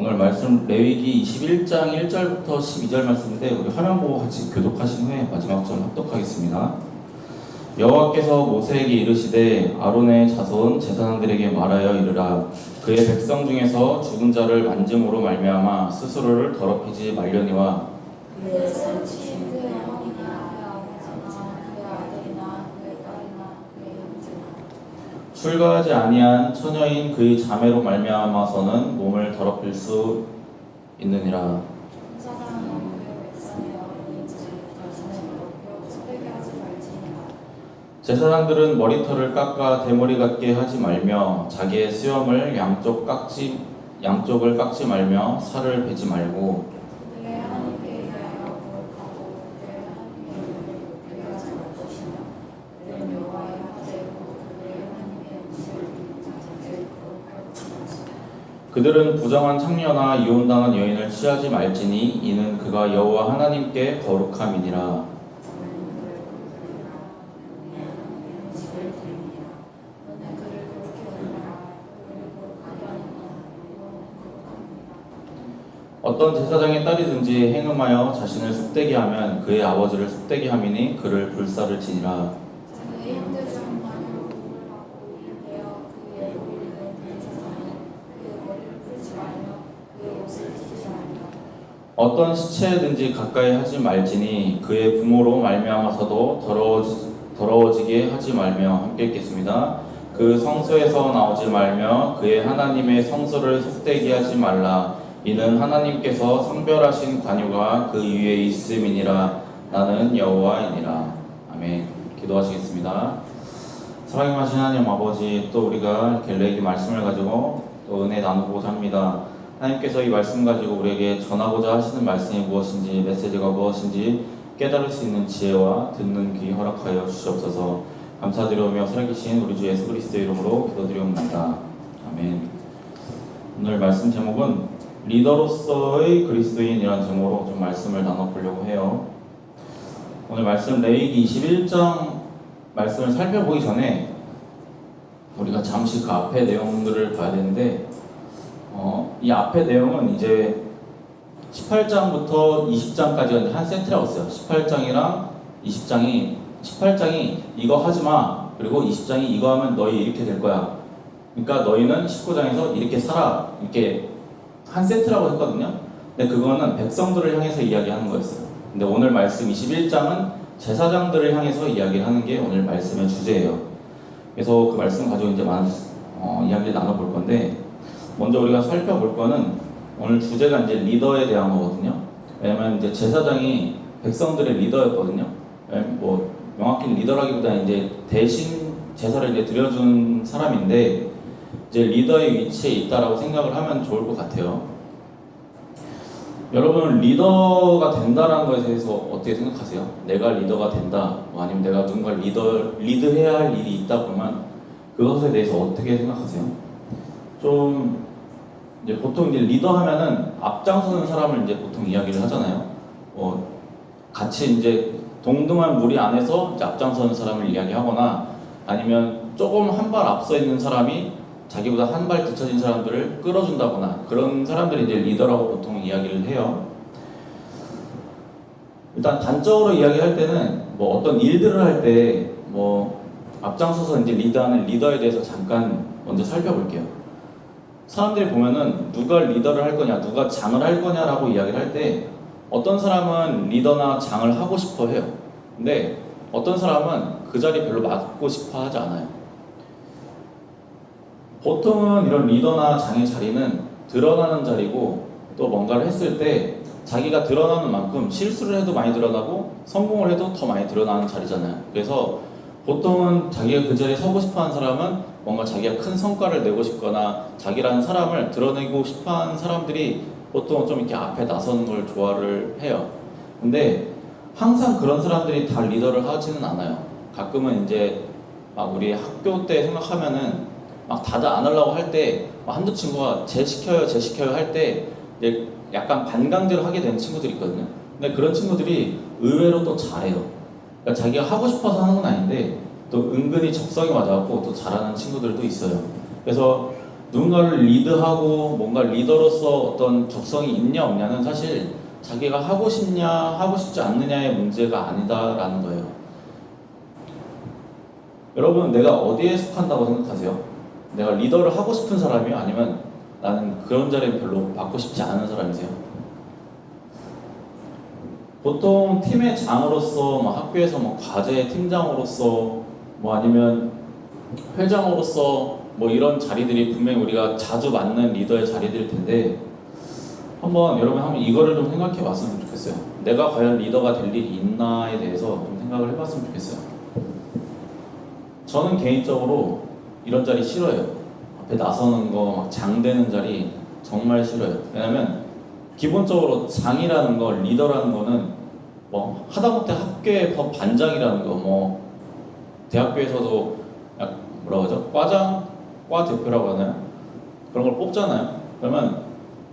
오늘 말씀 레위기 21장 1절부터 12절 말씀인데 우리 화면 보고 같이 교독하신 후에 마지막 절 합독하겠습니다. 여호와께서 모세에게 이르시되 아론의 자손 제사장들에게 말하여 이르라. 그의 백성 중에서 죽은 자를 만짐으로 말미암아 스스로를 더럽히지 말려니와 그의 산지인 그의 어머니나 그의 아버지나 그의 아들이나 그의 딸이나 그의 형제나 출가하지 아니한 처녀인 그의 자매로 말미암아서는 몸을 더럽힐 수 있느니라. 사랑은 그의 백성의 어린인지 자신을 높여 소되게 하지 말지니라. 제사장들은 머리털을 깎아 대머리 같게 하지 말며 자기의 수염을 양쪽을 깎지 말며 살을 베지 말고 그들의 하나님께 의하여 거룩하고 그들의 하나님의 이름을 높이게 하지 말 것이며 그들은 여호와의 화제고 그들의 하나님의 음식을 입는 자들을 거룩할 것이다. 그들은 부정한 창녀나 이혼당한 여인을 취하지 말지니 이는 그가 여호와 하나님께 거룩함이니라. 어떤 제사장의 딸이든지 행음하여 자신을 쑥되게 하면 그의 아버지를 쑥되게 함이니 그를 불사를 지니라. 자기의 형제중 만유로 복을 받고 일되어 그의 머리를 낸 제사장은 그의 머리를 풀지 말며 그의 옷을 찢지 말며 어떤 시체든지 가까이 하지 말지니 그의 부모로 말미암아서도 더러워지게 하지 말며 함께 읽겠습니다. 그 성소에서 나오지 말며 그의 하나님의 성소를 속되게 하지 말라. 이는 하나님께서 성별하신 관유가 그 위에 있음이니라. 나는 여호와이니라. 아멘. 기도하시겠습니다. 사랑하신 하나님 아버지, 또 우리가 이렇게 레위기 말씀을 가지고 또 은혜 나누고자 합니다. 하나님께서 이 말씀 가지고 우리에게 전하고자 하시는 말씀이 무엇인지, 메시지가 무엇인지 깨달을 수 있는 지혜와 듣는 귀 허락하여 주시옵소서. 감사드리오며 살아계신 우리 주 예수 그리스도의 이름으로 기도드리옵나이다. 아멘. 오늘 말씀 제목은 리더로서의 그리스도인이라는 제목으로 좀 말씀을 나눠보려고 해요. 오늘 말씀 레위기 21장 말씀을 살펴보기 전에 우리가 잠시 그 앞에 내용들을 봐야 되는데 이 앞에 내용은 이제 18장부터 20장까지가 한 세트라고 써요. 18장이랑 18장이 이거 하지마, 그리고 20장이 이거 하면 너희 이렇게 될 거야. 그러니까 너희는 19장에서 이렇게 살아, 이렇게 한 세트라고 했거든요. 근데 그거는 백성들을 향해서 이야기하는 거였어요. 근데 오늘 말씀 21장은 제사장들을 향해서 이야기를 하는 게 오늘 말씀의 주제예요. 그래서 그 말씀 가지고 이제 이야기를 나눠볼 건데, 먼저 우리가 살펴볼 거는 오늘 주제가 이제 리더에 대한 거거든요. 왜냐면 이제 제사장이 백성들의 리더였거든요. 뭐 명확히 리더라기보다 이제 대신 제사를 이제 드려준 사람인데, 이제 리더의 위치에 있다라고 생각을 하면 좋을 것 같아요. 여러분, 리더가 된다라는 것에 대해서 어떻게 생각하세요? 내가 리더가 된다, 아니면 내가 누군가를 리드해야 할 일이 있다 보면 그것에 대해서 어떻게 생각하세요? 좀 이제 보통 이제 리더 하면은 앞장서는 사람을 이제 보통 이야기를 하잖아요. 같이 이제 동등한 무리 안에서 이제 앞장서는 사람을 이야기하거나, 아니면 조금 한 발 앞서 있는 사람이 자기보다 한 발 뒤처진 사람들을 끌어준다거나, 그런 사람들이 이제 리더라고 보통 이야기를 해요. 일단 단적으로 이야기할 때는 뭐 어떤 일들을 할 때 뭐 앞장서서 이제 리드하는 리더에 대해서 잠깐 먼저 살펴볼게요. 사람들이 보면은 누가 리더를 할 거냐, 누가 장을 할 거냐라고 이야기를 할 때 어떤 사람은 리더나 장을 하고 싶어 해요. 근데 어떤 사람은 그 자리 별로 맡고 싶어 하지 않아요. 보통은 이런 리더나 장의 자리는 드러나는 자리고, 또 뭔가를 했을 때 자기가 드러나는 만큼 실수를 해도 많이 드러나고 성공을 해도 더 많이 드러나는 자리잖아요. 그래서 보통은 자기가 그 자리에 서고 싶어하는 사람은 뭔가 자기가 큰 성과를 내고 싶거나 자기라는 사람을 드러내고 싶어하는 사람들이 보통 좀 이렇게 앞에 나서는 걸 좋아를 해요. 근데 항상 그런 사람들이 다 리더를 하지는 않아요. 가끔은 이제 막 우리 학교 때 생각하면은 막 다들 안 하려고 할 때 한두 친구가 쟤 시켜요 할 때 이제 약간 반강제로 하게 되는 친구들이 있거든요. 근데 그런 친구들이 의외로 또 잘해요. 그러니까 자기가 하고 싶어서 하는 건 아닌데 또 은근히 적성이 맞아갖고 또 잘하는 친구들도 있어요. 그래서 누군가를 리드하고 뭔가 리더로서 어떤 적성이 있냐 없냐는 사실 자기가 하고 싶냐 하고 싶지 않느냐의 문제가 아니다라는 거예요. 여러분, 내가 어디에 속한다고 생각하세요? 내가 리더를 하고 싶은 사람이요? 아니면 나는 그런 자리를 별로 받고 싶지 않은 사람이세요? 보통 팀의 장으로서, 뭐 학교에서 뭐 과제 팀장으로서, 뭐 아니면 회장으로서 뭐 이런 자리들이 분명히 우리가 자주 맞는 리더의 자리들일 텐데, 여러분 한번 이거를 좀 생각해 봤으면 좋겠어요. 내가 과연 리더가 될 일이 있나에 대해서 좀 생각을 해봤으면 좋겠어요. 저는 개인적으로 이런 자리 싫어요. 앞에 나서는 거, 막 장되는 자리 정말 싫어요. 왜냐면 기본적으로 장이라는 거, 리더라는 거는 뭐 하다못해 학교의 반장이라는 거, 뭐 대학교에서도 뭐라고 하죠? 과 대표라고 하나요? 그런 걸 뽑잖아요. 그러면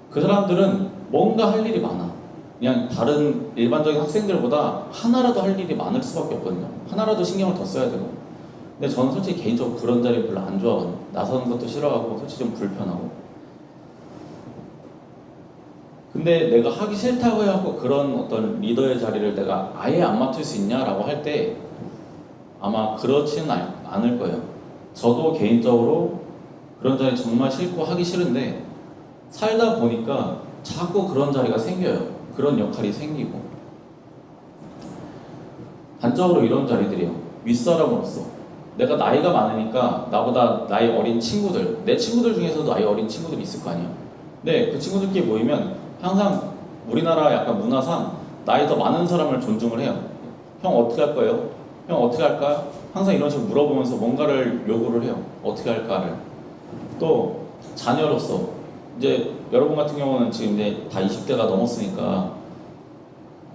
그 사람들은 뭔가 할 일이 많아. 그냥 다른 일반적인 학생들보다 하나라도 할 일이 많을 수밖에 없거든요. 하나라도 신경을 더 써야 되고. 근데 저는 솔직히 개인적으로 그런 자리 별로 안 좋아하거든요. 나서는 것도 싫어하고 솔직히 좀 불편하고. 근데 내가 하기 싫다고 해갖고 그런 어떤 리더의 자리를 내가 아예 안 맡을 수 있냐라고 할 때 아마 그렇지는 않을 거예요. 저도 개인적으로 그런 자리 정말 싫고 하기 싫은데 살다 보니까 자꾸 그런 자리가 생겨요. 그런 역할이 생기고. 단적으로 이런 자리들이요. 윗사람으로서 내가 나이가 많으니까 나보다 나이 어린 친구들, 내 친구들 중에서도 나이 어린 친구들이 있을 거 아니에요. 근데 그 친구들끼리 모이면 항상 우리나라 약간 문화상 나이 더 많은 사람을 존중을 해요. 형 어떻게 할 거예요? 형 어떻게 할까? 항상 이런 식으로 물어보면서 뭔가를 요구를 해요. 어떻게 할까를. 또 자녀로서 이제 여러분 같은 경우는 지금 이제 다 20대가 넘었으니까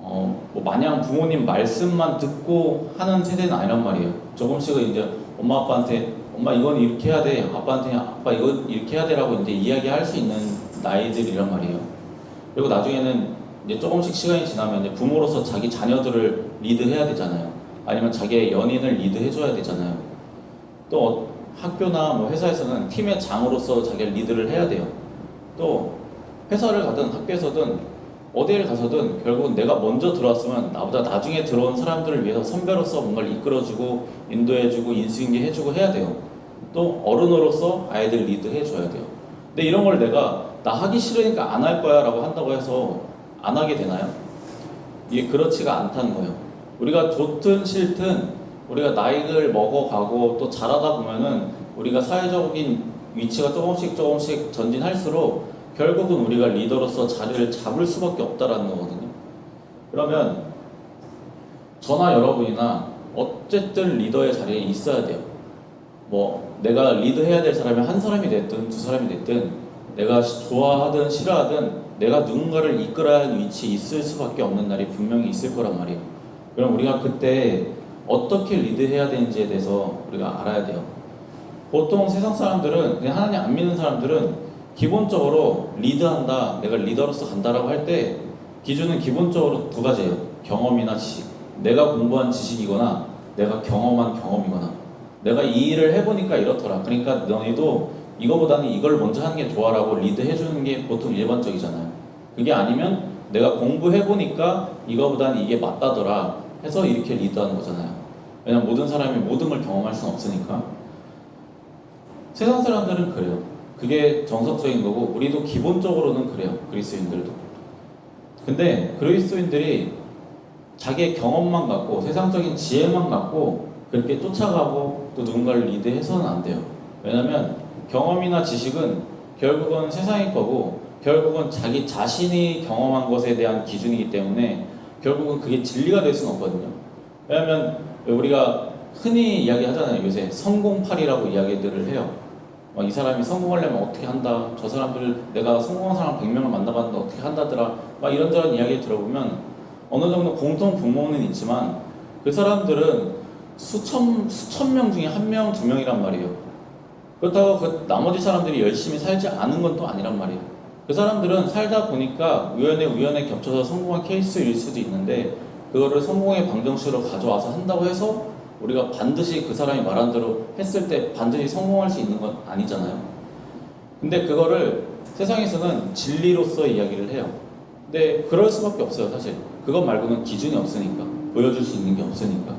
뭐 마냥 부모님 말씀만 듣고 하는 세대는 아니란 말이에요. 조금씩은 이제 엄마 아빠한테 엄마 이건 이렇게 해야 돼, 아빠한테 아빠 이건 이렇게 해야 돼라고 이제 이야기할 수 있는 나이들이란 말이에요. 그리고 나중에는 이제 조금씩 시간이 지나면 이제 부모로서 자기 자녀들을 리드해야 되잖아요. 아니면 자기의 연인을 리드해줘야 되잖아요. 또 학교나 뭐 회사에서는 팀의 장으로서 자기를 리드를 해야 돼요. 또 회사를 가든 학교에서든 어디를 가서든 결국은 내가 먼저 들어왔으면 나보다 나중에 들어온 사람들을 위해서 선배로서 뭔가를 이끌어주고 인도해주고 인수인계해주고 해야 돼요. 또 어른으로서 아이들 리드해줘야 돼요. 근데 이런 걸 내가 나 하기 싫으니까 안 할 거야 라고 한다고 해서 안 하게 되나요? 이게 그렇지가 않다는 거예요. 우리가 좋든 싫든 우리가 나이를 먹어가고 또 자라다 보면은 우리가 사회적인 위치가 조금씩 전진할수록 결국은 우리가 리더로서 자리를 잡을 수밖에 없다라는 거거든요. 그러면 저나 여러분이나 어쨌든 리더의 자리에 있어야 돼요. 뭐 내가 리드해야 될 사람이 한 사람이 됐든 두 사람이 됐든 내가 좋아하든 싫어하든 내가 누군가를 이끌어야 하는 위치에 있을 수밖에 없는 날이 분명히 있을 거란 말이에요. 그럼 우리가 그때 어떻게 리드해야 되는지에 대해서 우리가 알아야 돼요. 보통 세상 사람들은, 그냥 하나님 안 믿는 사람들은 기본적으로 리드한다, 내가 리더로서 간다라고 할 때 기준은 기본적으로 두 가지예요. 경험이나 지식. 내가 공부한 지식이거나 내가 경험한 경험이거나 내가 이 일을 해보니까 이렇더라. 그러니까 너희도 이거보다는 이걸 먼저 하는 게 좋아라고 리드해주는 게 보통 일반적이잖아요. 그게 아니면 내가 공부해보니까 이거보다는 이게 맞다더라 해서 이렇게 리드하는 거잖아요. 왜냐면 모든 사람이 모든 걸 경험할 수는 없으니까. 세상 사람들은 그래요. 그게 정석적인 거고 우리도 기본적으로는 그래요. 그리스도인들도. 근데 그리스도인들이 자기의 경험만 갖고 세상적인 지혜만 갖고 그렇게 쫓아가고 또 누군가를 리드해서는 안 돼요. 왜냐면 경험이나 지식은 결국은 세상의 거고 결국은 자기 자신이 경험한 것에 대한 기준이기 때문에 결국은 그게 진리가 될 수는 없거든요. 왜냐면 우리가 흔히 이야기하잖아요. 요새 성공팔이라고 이야기들을 해요. 이 사람이 성공하려면 어떻게 한다. 저 사람들 내가 성공한 사람 100명을 만나봤는데 어떻게 한다더라. 막 이런저런 이야기를 들어보면 어느 정도 공통 분모는 있지만 그 사람들은 수천 명 중에 한 명, 두 명이란 말이에요. 그렇다고 그 나머지 사람들이 열심히 살지 않은 건 또 아니란 말이에요. 그 사람들은 살다 보니까 우연에 겹쳐서 성공한 케이스일 수도 있는데 그거를 성공의 방정식으로 가져와서 한다고 해서 우리가 반드시 그 사람이 말한 대로 했을 때 반드시 성공할 수 있는 건 아니잖아요. 근데 그거를 세상에서는 진리로서 이야기를 해요. 근데 그럴 수밖에 없어요, 사실. 그것 말고는 기준이 없으니까. 보여줄 수 있는 게 없으니까.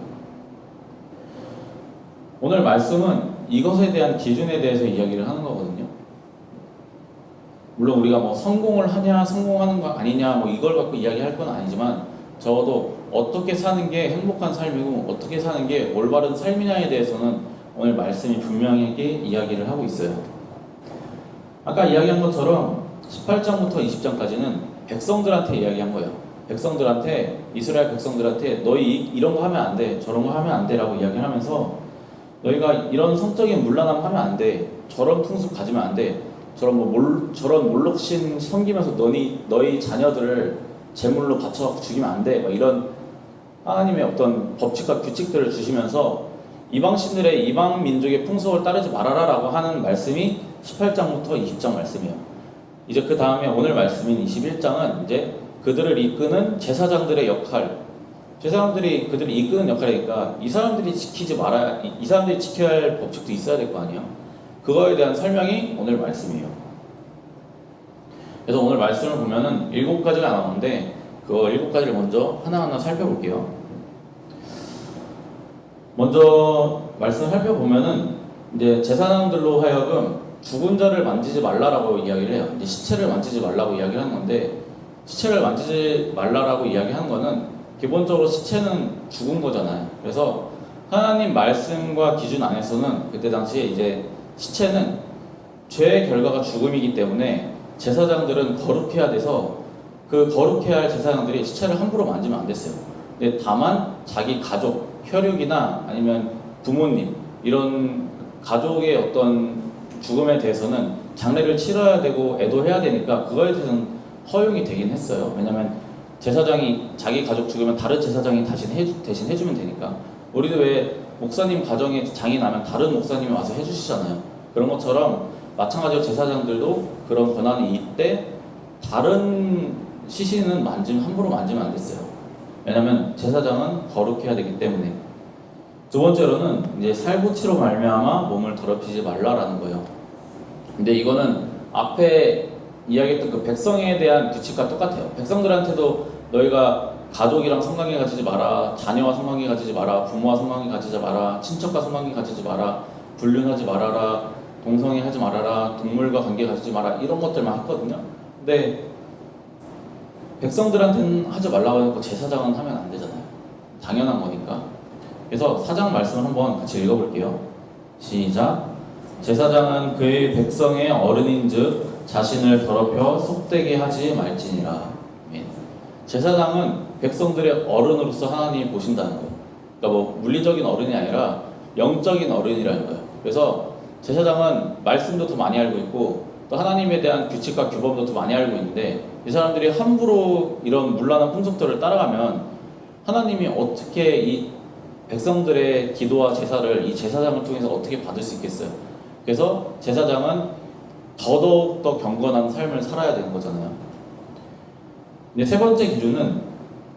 오늘 말씀은 이것에 대한 기준에 대해서 이야기를 하는 거거든요. 물론 우리가 뭐 성공을 하냐, 성공하는 거 아니냐, 뭐 이걸 갖고 이야기할 건 아니지만 적어도 어떻게 사는 게 행복한 삶이고 어떻게 사는 게 올바른 삶이냐에 대해서는 오늘 말씀이 분명하게 이야기를 하고 있어요. 아까 이야기한 것처럼 18장부터 20장까지는 백성들한테 이야기한 거예요. 백성들한테, 이스라엘 백성들한테 너희 이런 거 하면 안 돼, 저런 거 하면 안 돼라고 이야기를 하면서 너희가 이런 성적인 문란함 하면 안 돼, 저런 풍습 가지면 안 돼, 저런 몰록신 섬기면서 너희 자녀들을 제물로 바쳐 죽이면 안 돼, 뭐 이런 하나님의 어떤 법칙과 규칙들을 주시면서 이방신들의 이방 민족의 풍속을 따르지 말아라라고 하는 말씀이 18장부터 20장 말씀이에요. 이제 그 다음에 오늘 말씀인 21장은 이제 그들을 이끄는 제사장들의 역할, 제사장들이 그들을 이끄는 역할이니까 이 사람들이 지켜야 할 법칙도 있어야 될 거 아니에요. 그거에 대한 설명이 오늘 말씀이에요. 그래서 오늘 말씀을 보면은 7가지가 나오는데 그 7가지를 먼저 하나하나 살펴볼게요. 먼저 말씀을 살펴보면은 이제 제사장들로 하여금 죽은 자를 만지지 말라라고 이야기를 해요. 이제 시체를 만지지 말라고 이야기를 하는 건데, 시체를 만지지 말라라고 이야기하는 거는 기본적으로 시체는 죽은 거잖아요. 그래서 하나님 말씀과 기준 안에서는 그때 당시에 이제 시체는 죄의 결과가 죽음이기 때문에 제사장들은 거룩해야 돼서 그 거룩해야 할 제사장들이 시체를 함부로 만지면 안 됐어요. 근데 다만 자기 가족, 혈육이나 아니면 부모님 이런 가족의 어떤 죽음에 대해서는 장례를 치러야 되고 애도해야 되니까 그거에 대해서는 허용이 되긴 했어요. 왜냐면 제사장이 자기 가족 죽으면 다른 제사장이 대신 해주면 되니까. 우리도 왜 목사님 가정에 장이 나면 다른 목사님이 와서 해주시잖아요. 그런 것처럼 마찬가지로 제사장들도 그런 권한이 있대 다른 시신은 함부로 만지면 안 됐어요. 왜냐면 제사장은 거룩해야 되기 때문에. 두 번째로는 이제 살부치로 말미암아 몸을 더럽히지 말라라는 거예요. 근데 이거는 앞에 이야기했던 그 백성에 대한 규칙과 똑같아요. 백성들한테도 너희가 가족이랑 성관계 가지지 마라, 자녀와 성관계 가지지 마라, 부모와 성관계 가지지 마라, 친척과 성관계 가지지 마라, 불륜하지 말아라, 동성애 하지 말아라, 동물과 관계 가지지 마라, 이런 것들만 했거든요. 근데 백성들한테는 하지 말라고 해놓고 제사장은 하면 안 되잖아요. 당연한 거니까. 그래서 사장 말씀을 한번 같이 읽어볼게요. 시작. 제사장은 그의 백성의 어른인즉 자신을 더럽혀 속되게 하지 말지니라. 아멘. 제사장은 백성들의 어른으로서 하나님이 보신다는 거예요. 그러니까 뭐 물리적인 어른이 아니라 영적인 어른이라는 거예요. 그래서 제사장은 말씀도 더 많이 알고 있고 또 하나님에 대한 규칙과 규범도 더 많이 알고 있는데 이 사람들이 함부로 이런 문란한 풍속들을 따라가면 하나님이 어떻게 이 백성들의 기도와 제사를 이 제사장을 통해서 어떻게 받을 수 있겠어요? 그래서 제사장은 더더욱 더 경건한 삶을 살아야 되는 거잖아요. 근데 세 번째 기준은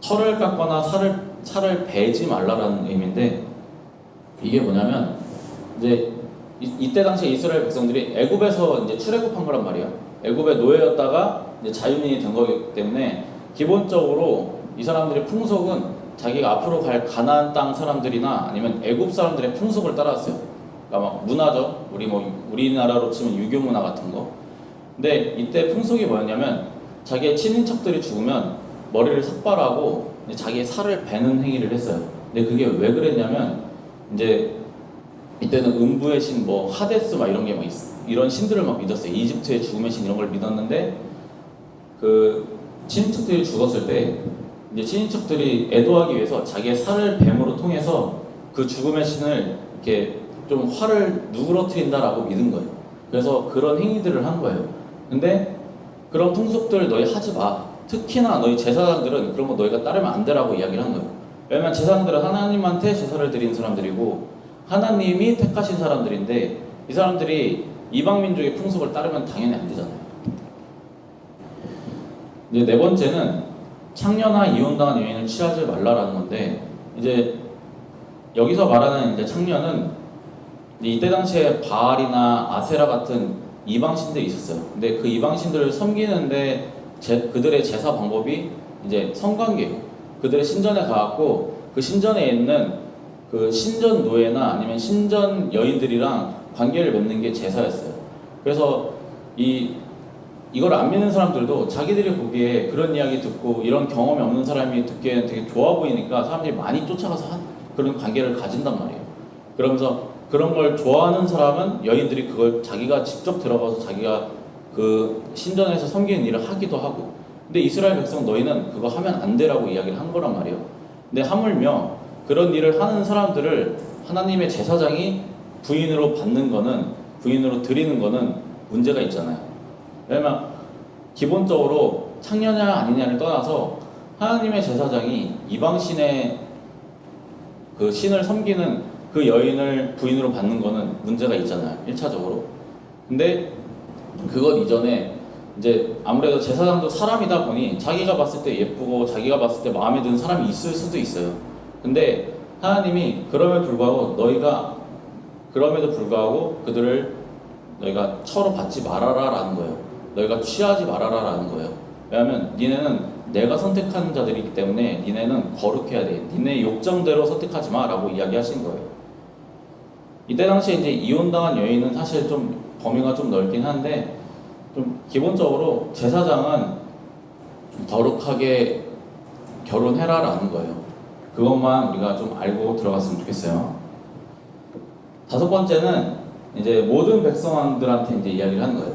털을 깎거나 살을 베지 말라라는 의미인데 이게 뭐냐면 이제 이때 당시에 이스라엘 백성들이 애굽에서 이제 출애굽한 거란 말이에요. 애굽의 노예였다가 이제 자유인이 된 거기 때문에 기본적으로 이 사람들의 풍속은 자기가 앞으로 갈 가나안 땅 사람들이나 아니면 애굽 사람들의 풍속을 따라왔어요. 그러니까 막 문화죠. 우리나라로 치면 유교 문화 같은 거. 근데 이때 풍속이 뭐였냐면 자기의 친인척들이 죽으면 머리를 삭발하고 자기의 살을 베는 행위를 했어요. 근데 그게 왜 그랬냐면 이제 이때는 음부의 신, 뭐 하데스 막 이런 게 막 이런 신들을 막 믿었어요. 이집트의 죽음의 신 이런 걸 믿었는데 그 친인척들이 죽었을 때 이제 친인척들이 애도하기 위해서 자기의 살을 뱀으로 통해서 그 죽음의 신을 이렇게 좀 화를 누그러뜨린다라고 믿은 거예요. 그래서 그런 행위들을 한 거예요. 근데 그런 풍속들 너희 하지 마. 특히나 너희 제사장들은 그런 거 너희가 따르면 안 되라고 이야기를 한 거예요. 왜냐면 제사장들은 하나님한테 제사를 드리는 사람들이고 하나님이 택하신 사람들인데 이 사람들이 이방 민족의 풍속을 따르면 당연히 안 되잖아요. 이제 네 번째는 창녀나 이혼당한 여인을 취하지 말라라는 건데 이제 여기서 말하는 이제 창녀는 이때 당시에 바알이나 아세라 같은 이방신들이 있었어요. 근데 그 이방신들을 섬기는데 그들의 제사 방법이 이제 성관계예요. 그들의 신전에 가갖고 그 신전에 있는 그 신전 노예나 아니면 신전 여인들이랑 관계를 맺는 게 제사였어요. 그래서 이걸 안 믿는 사람들도 자기들이 보기에 그런 이야기 듣고 이런 경험이 없는 사람이 듣기에는 되게 좋아 보이니까 사람들이 많이 쫓아가서 그런 관계를 가진단 말이에요. 그러면서 그런 걸 좋아하는 사람은 여인들이 그걸 자기가 직접 들어가서 자기가 그 신전에서 섬기는 일을 하기도 하고, 근데 이스라엘 백성 너희는 그거 하면 안 되라고 이야기를 한 거란 말이에요. 근데 하물며 그런 일을 하는 사람들을 하나님의 제사장이 부인으로 드리는 거는 문제가 있잖아요. 왜냐면 기본적으로 창녀냐 아니냐를 떠나서 하나님의 제사장이 이방신의 그 신을 섬기는 그 여인을 부인으로 받는 거는 문제가 있잖아요. 1차적으로. 근데 그것 이전에 이제 아무래도 제사장도 사람이다 보니 자기가 봤을 때 예쁘고 자기가 봤을 때 마음에 드는 사람이 있을 수도 있어요. 근데 하나님이 그럼에도 불구하고 그들을 너희가 처로 받지 말아라 라는 거예요. 너희가 취하지 말아라 라는 거예요. 왜냐하면 니네는 내가 선택한 자들이기 때문에 니네는 거룩해야 돼. 니네 욕정대로 선택하지 마 라고 이야기하신 거예요. 이때 당시에 이제 이혼당한 여인은 사실 좀 범위가 좀 넓긴 한데, 좀 기본적으로 제사장은 거룩하게 결혼해라 라는 거예요. 그것만 우리가 좀 알고 들어갔으면 좋겠어요. 다섯 번째는 이제 모든 백성들한테 이제 이야기를 하는 거예요.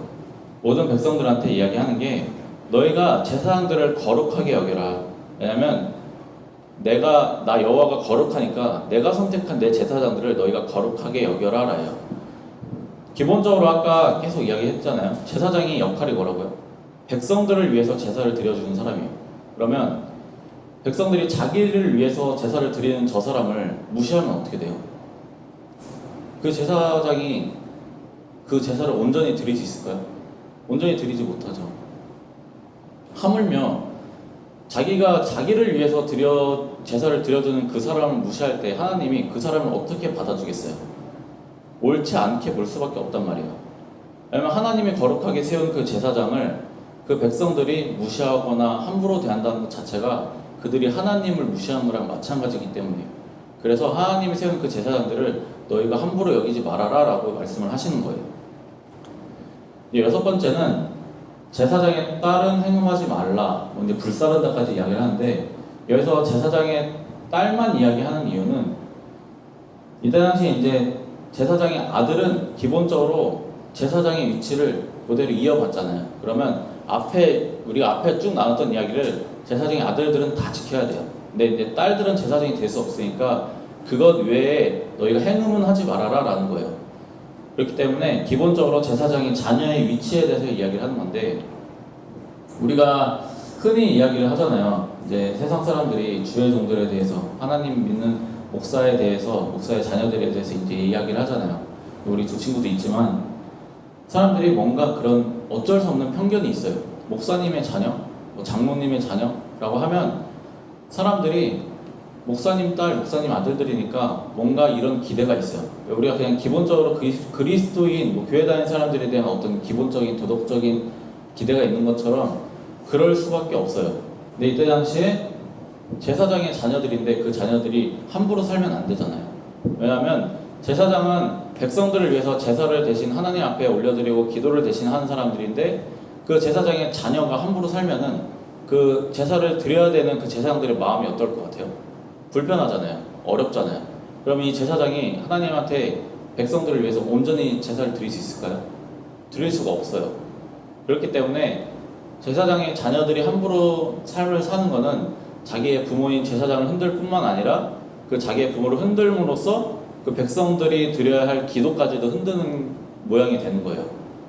모든 백성들한테 이야기하는 게 너희가 제사장들을 거룩하게 여겨라. 왜냐면 나 여호와가 거룩하니까 내가 선택한 내 제사장들을 너희가 거룩하게 여겨라 라요. 기본적으로 아까 계속 이야기했잖아요. 제사장의 역할이 뭐라고요? 백성들을 위해서 제사를 드려주는 사람이에요. 그러면 백성들이 자기를 위해서 제사를 드리는 저 사람을 무시하면 어떻게 돼요? 그 제사장이 그 제사를 온전히 드릴 수 있을까요? 온전히 드리지 못하죠. 하물며 자기가 자기를 위해서 제사를 드려주는 그 사람을 무시할 때 하나님이 그 사람을 어떻게 받아주겠어요? 옳지 않게 볼 수밖에 없단 말이에요. 왜냐면 하나님이 거룩하게 세운 그 제사장을 그 백성들이 무시하거나 함부로 대한다는 것 자체가 그들이 하나님을 무시하는 거랑 마찬가지이기 때문이에요. 그래서 하나님이 세운 그 제사장들을 너희가 함부로 여기지 말아라 라고 말씀을 하시는 거예요. 여섯 번째는 제사장의 딸은 행음하지 말라, 이제 불사른다까지 이야기를 하는데, 여기서 제사장의 딸만 이야기하는 이유는 이때 당시 이제 제사장의 아들은 기본적으로 제사장의 위치를 그대로 이어받잖아요. 그러면 우리가 앞에 쭉 나눴던 이야기를 제사장의 아들들은 다 지켜야 돼요. 근데 이제 딸들은 제사장이 될 수 없으니까 그것 외에 너희가 행음은 하지 말아라 라는 거예요. 그렇기 때문에 기본적으로 제사장이 자녀의 위치에 대해서 이야기를 하는 건데, 우리가 흔히 이야기를 하잖아요. 이제 세상 사람들이 주의 종들에 대해서, 하나님 믿는 목사에 대해서, 목사의 자녀들에 대해서 이제 이야기를 하잖아요. 우리 두 친구도 있지만 사람들이 뭔가 그런 어쩔 수 없는 편견이 있어요. 목사님의 자녀, 장모님의 자녀라고 하면 사람들이 목사님 딸, 목사님 아들들이니까 뭔가 이런 기대가 있어요. 우리가 그냥 기본적으로 그리스도인, 교회 다니는 사람들에 대한 어떤 기본적인 도덕적인 기대가 있는 것처럼 그럴 수밖에 없어요. 근데 이때 당시에 제사장의 자녀들인데 그 자녀들이 함부로 살면 안 되잖아요. 왜냐하면 제사장은 백성들을 위해서 제사를 대신 하나님 앞에 올려드리고 기도를 대신 하는 사람들인데, 그 제사장의 자녀가 함부로 살면은 그 제사를 드려야 되는 그 제사장들의 마음이 어떨 것 같아요? 불편하잖아요. 어렵잖아요. 그럼 이 제사장이 하나님한테 백성들을 위해서 온전히 제사를 드릴 수 있을까요? 드릴 수가 없어요. 그렇기 때문에 제사장의 자녀들이 함부로 삶을 사는 것은 자기의 부모인 제사장을 흔들 뿐만 아니라 그 자기의 부모를 흔들므로써 그 백성들이 드려야 할 기도까지도 흔드는 모양이 되는 거예요.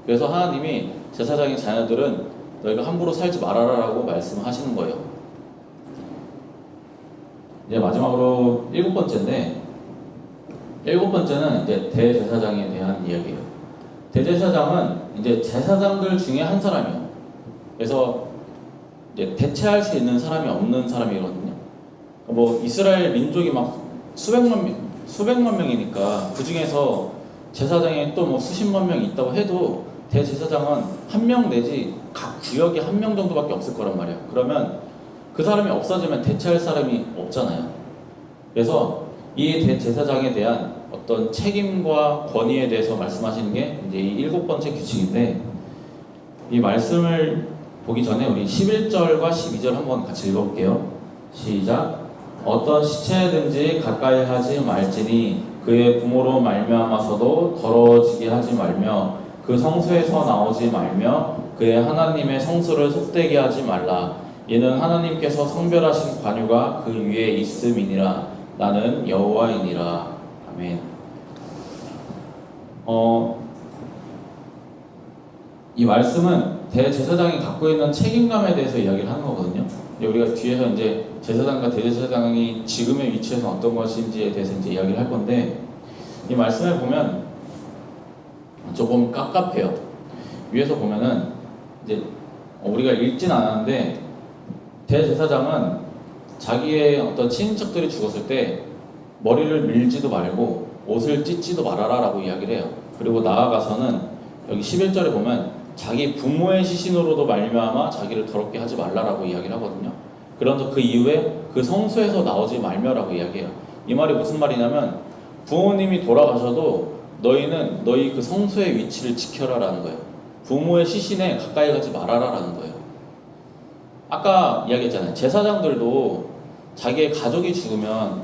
그래서 하나님이 제사장의 자녀들은 너희가 함부로 살지 말아라 라고 말씀하시는 거예요. 이제 마지막으로 일곱 번째는 이제 대제사장에 대한 이야기예요. 대제사장은 이제 제사장들 중에 한 사람이에요. 그래서 이제 대체할 수 있는 사람이 없는 사람이거든요. 이스라엘 민족이 막 수백만 명이니까 그 중에서 제사장이 또 수십만 명이 있다고 해도 대제사장은 한 명 내지 각 구역에 한 명 정도밖에 없을 거란 말이에요. 그러면 그 사람이 없어지면 대체할 사람이 없잖아요. 그래서 이 대제사장에 대한 어떤 책임과 권위에 대해서 말씀하시는 게 이제 이 7번째 규칙인데, 이 말씀을 보기 전에 우리 11절과 12절 한번 같이 읽어볼게요. 시작. 어떤 시체든지 가까이 하지 말지니 그의 부모로 말미암아서도 더러워지게 하지 말며 그 성소에서 나오지 말며 그의 하나님의 성소를 속되게 하지 말라. 이는 하나님께서 성별하신 관유가 그 위에 있음이니라. 나는 여호와이니라. 아멘. 이 말씀은 대제사장이 갖고 있는 책임감에 대해서 이야기를 하는 거거든요. 우리가 뒤에서 이제 제사장과 대제사장이 지금의 위치에서 어떤 것인지에 대해서 이제 이야기를 할 건데, 이 말씀을 보면 조금 깝깝해요. 위에서 보면은 이제 우리가 읽진 않았는데, 대제사장은 자기의 어떤 친인척들이 죽었을 때 머리를 밀지도 말고 옷을 찢지도 말아라 라고 이야기를 해요. 그리고 나아가서는 여기 11절에 보면 자기 부모의 시신으로도 말미암아 자기를 더럽게 하지 말라라고 이야기를 하거든요. 그러면서 그 이후에 그 성소에서 나오지 말며라고 이야기해요. 이 말이 무슨 말이냐면, 부모님이 돌아가셔도 너희는 너희 그 성소의 위치를 지켜라라는 거예요. 부모의 시신에 가까이 가지 말아라라는 거예요. 아까 이야기했잖아요. 제사장들도 자기의 가족이 죽으면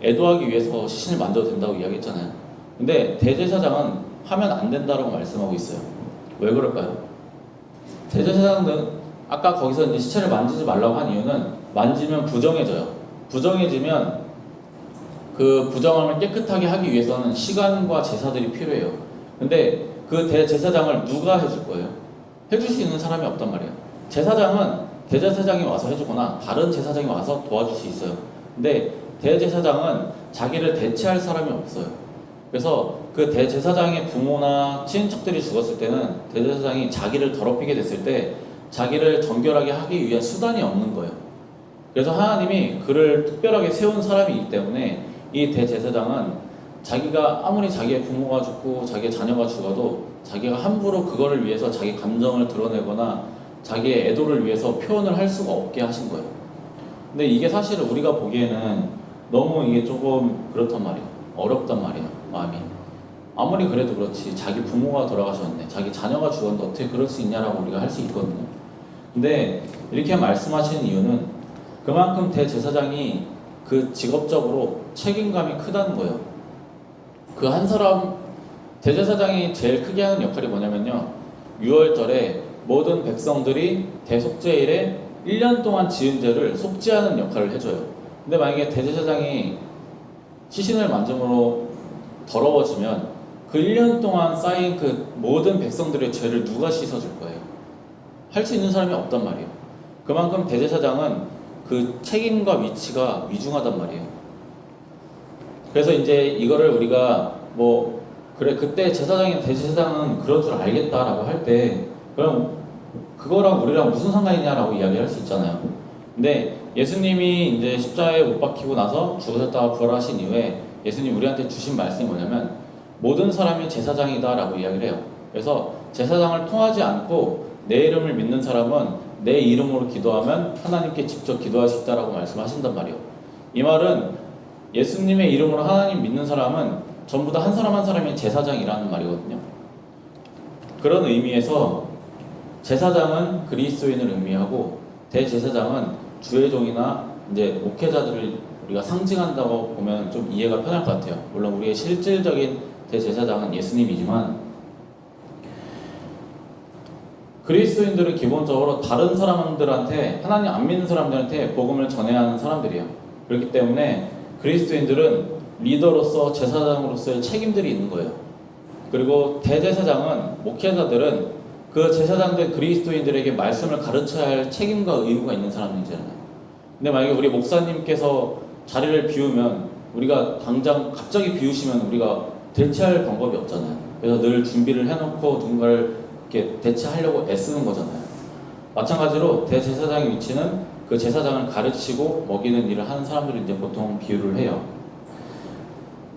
애도하기 위해서 시신을 만져도 된다고 이야기했잖아요. 근데 대제사장은 하면 안 된다라고 말씀하고 있어요. 왜 그럴까요? 대제사장은 아까 거기서 이제 시체를 만지지 말라고 한 이유는 만지면 부정해져요. 부정해지면 그 부정함을 깨끗하게 하기 위해서는 시간과 제사들이 필요해요. 근데 그 대제사장을 누가 해줄 거예요? 해줄 수 있는 사람이 없단 말이에요. 제사장은 대제사장이 와서 해주거나 다른 제사장이 와서 도와줄 수 있어요. 근데 대제사장은 자기를 대체할 사람이 없어요. 그래서 그 대제사장의 부모나 친인척들이 죽었을 때는 대제사장이 자기를 더럽히게 됐을 때 자기를 정결하게 하기 위한 수단이 없는 거예요. 그래서 하나님이 그를 특별하게 세운 사람이기 때문에 이 대제사장은 자기가 아무리 자기의 부모가 죽고 자기의 자녀가 죽어도 자기가 함부로 그거를 위해서 자기 감정을 드러내거나 자기의 애도를 위해서 표현을 할 수가 없게 하신 거예요. 근데 이게 사실 우리가 보기에는 너무 이게 조금 그렇단 말이에요. 어렵단 말이에요. 마음이. 아무리 그래도 그렇지, 자기 부모가 돌아가셨는데 자기 자녀가 죽었는데 어떻게 그럴 수 있냐라고 우리가 할 수 있거든요. 근데 이렇게 말씀하시는 이유는 그만큼 대제사장이 그 직업적으로 책임감이 크다는 거예요. 그 한 사람, 대제사장이 제일 크게 하는 역할이 뭐냐면요, 6월절에 모든 백성들이 대속죄일에 1년 동안 지은 죄를 속죄하는 역할을 해줘요. 근데 만약에 대제사장이 시신을 만짐으로 더러워지면 그 1년 동안 쌓인 그 모든 백성들의 죄를 누가 씻어줄 거예요? 할 수 있는 사람이 없단 말이에요. 그만큼 대제사장은 그 책임과 위치가 위중하단 말이에요. 그래서 이제 이거를 우리가 뭐 그래 그때 제사장이나 대제사장은 그런 줄 알겠다라고 할 때 그럼 그거랑 우리랑 무슨 상관이냐라고 이야기할 수 있잖아요. 근데 예수님이 이제 십자가에 못 박히고 나서 죽으셨다가 부활하신 이후에 예수님 우리한테 주신 말씀이 뭐냐면 모든 사람이 제사장이다라고 이야기를 해요. 그래서 제사장을 통하지 않고 내 이름을 믿는 사람은 내 이름으로 기도하면 하나님께 직접 기도할 수 있다라고 말씀하신단 말이에요. 이 말은 예수님의 이름으로 하나님 믿는 사람은 전부 다 한 사람 한 사람이 제사장이라는 말이거든요. 그런 의미에서 제사장은 그리스도인을 의미하고 대제사장은 주의 종이나 이제 목회자들을 우리가 상징한다고 보면 좀 이해가 편할 것 같아요. 물론 우리의 실질적인 대제사장은 예수님이지만 그리스도인들은 기본적으로 다른 사람들한테, 하나님 안 믿는 사람들한테 복음을 전해야 하는 사람들이에요. 그렇기 때문에 그리스도인들은 리더로서 제사장으로서의 책임들이 있는 거예요. 그리고 대제사장은, 목회자들은 그 제사장들 그리스도인들에게 말씀을 가르쳐야 할 책임과 의무가 있는 사람들이잖아요. 근데 만약에 우리 목사님께서 자리를 비우면 우리가 당장 갑자기 비우시면 우리가 대체할 방법이 없잖아요. 그래서 늘 준비를 해놓고 누군가를 이렇게 대체하려고 애쓰는 거잖아요. 마찬가지로 대제사장의 위치는 그 제사장을 가르치고 먹이는 일을 하는 사람들을 이제 보통 비유를 해요.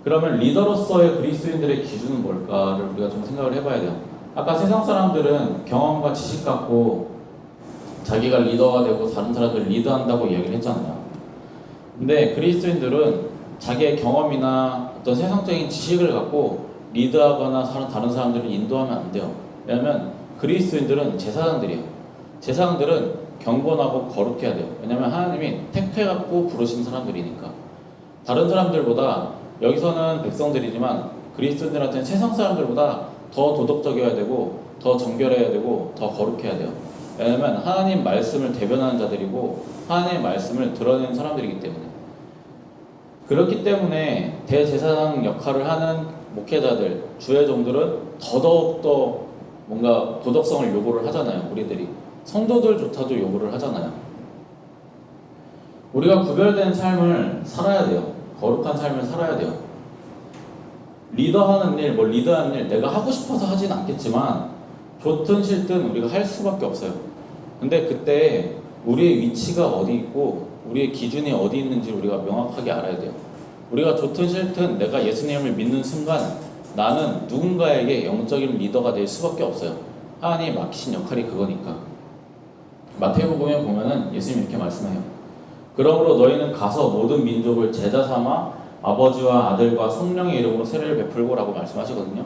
그러면 리더로서의 그리스도인들의 기준은 뭘까를 우리가 좀 생각을 해봐야 돼요. 아까 세상 사람들은 경험과 지식 갖고 자기가 리더가 되고 다른 사람들을 리드한다고 이야기를 했잖아요. 근데 그리스도인들은 자기의 경험이나 어떤 세상적인 지식을 갖고 리드하거나 다른 사람들을 인도하면 안 돼요. 왜냐면 그리스도인들은 제사장들이에요. 제사장들은 경건하고 거룩해야 돼요. 왜냐면 하나님이 택해갖고 부르신 사람들이니까. 다른 사람들보다, 여기서는 백성들이지만 그리스도인들한테는 세상 사람들보다 더 도덕적이어야 되고 더 정결해야 되고 더 거룩해야 돼요. 왜냐면 하나님 말씀을 대변하는 자들이고 하나님의 말씀을 드러내는 사람들이기 때문에. 그렇기 때문에 대제사장 역할을 하는 목회자들, 주회종들은 더더욱더 뭔가 도덕성을 요구를 하잖아요. 우리들이 성도들조차도 요구를 하잖아요. 우리가 구별된 삶을 살아야 돼요. 거룩한 삶을 살아야 돼요. 리더하는 일, 리드하는 일 내가 하고 싶어서 하진 않겠지만 좋든 싫든 우리가 할 수밖에 없어요. 근데 그때 우리의 위치가 어디 있고 우리의 기준이 어디 있는지 우리가 명확하게 알아야 돼요. 우리가 좋든 싫든 내가 예수님을 믿는 순간 나는 누군가에게 영적인 리더가 될 수밖에 없어요. 하나님이 맡기신 역할이 그거니까. 마태복음에 보면은 예수님이 이렇게 말씀해요. 그러므로 너희는 가서 모든 민족을 제자 삼아 아버지와 아들과 성령의 이름으로 세례를 베풀고 라고 말씀하시거든요.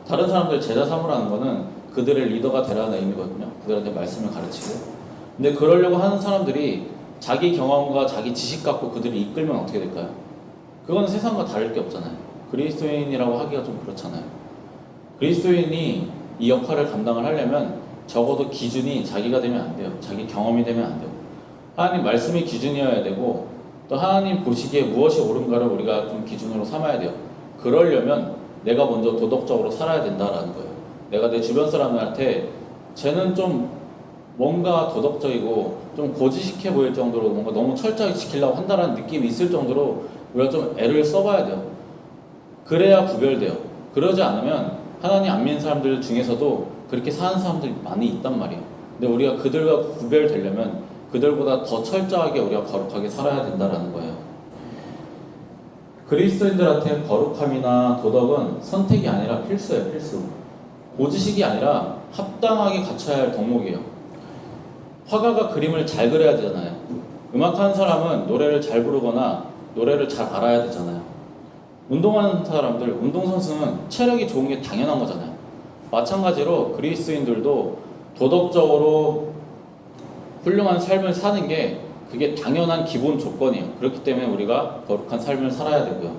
다른 사람들 제자 삼으라는 거는 그들의 리더가 되라는 의미거든요. 그들한테 말씀을 가르치고. 근데 그러려고 하는 사람들이 자기 경험과 자기 지식 갖고 그들을 이끌면 어떻게 될까요? 그건 세상과 다를 게 없잖아요. 그리스도인이라고 하기가 좀 그렇잖아요. 그리스도인이 이 역할을 감당을 하려면 적어도 기준이 자기가 되면 안 돼요. 자기 경험이 되면 안 돼요. 하나님 말씀이 기준이어야 되고 또 하나님 보시기에 무엇이 옳은가를 우리가 좀 기준으로 삼아야 돼요. 그러려면 내가 먼저 도덕적으로 살아야 된다라는 거예요. 내가 내 주변 사람들한테 쟤는 좀 뭔가 도덕적이고 좀 고지식해 보일 정도로 뭔가 너무 철저하게 지키려고 한다는 느낌이 있을 정도로 우리가 좀 애를 써봐야 돼요. 그래야 구별돼요. 그러지 않으면 하나님 안 믿는 사람들 중에서도 그렇게 사는 사람들이 많이 있단 말이에요. 근데 우리가 그들과 구별되려면 그들보다 더 철저하게 우리가 거룩하게 살아야 된다는 거예요. 그리스도인들한테 거룩함이나 도덕은 선택이 아니라 필수예요. 필수. 고지식이 아니라 합당하게 갖춰야 할 덕목이에요. 화가가 그림을 잘 그려야 되잖아요. 음악하는 사람은 노래를 잘 부르거나 노래를 잘 알아야 되잖아요. 운동하는 사람들, 운동선수는 체력이 좋은 게 당연한 거잖아요. 마찬가지로 그리스도인들도 도덕적으로 훌륭한 삶을 사는 게 그게 당연한 기본 조건이에요. 그렇기 때문에 우리가 거룩한 삶을 살아야 되고요.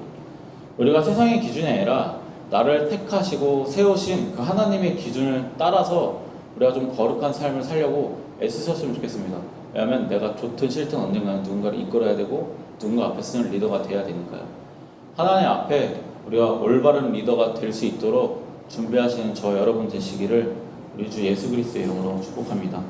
우리가 세상의 기준이 아니라 나를 택하시고 세우신 그 하나님의 기준을 따라서 우리가 좀 거룩한 삶을 살려고 애쓰셨으면 좋겠습니다. 왜냐하면 내가 좋든 싫든 언젠가는 누군가를 이끌어야 되고 누군가 앞에 서는 리더가 돼야 되니까요. 하나님 앞에 우리가 올바른 리더가 될 수 있도록 준비하시는 저 여러분 되시기를 우리 주 예수 그리스도의 이름으로 축복합니다.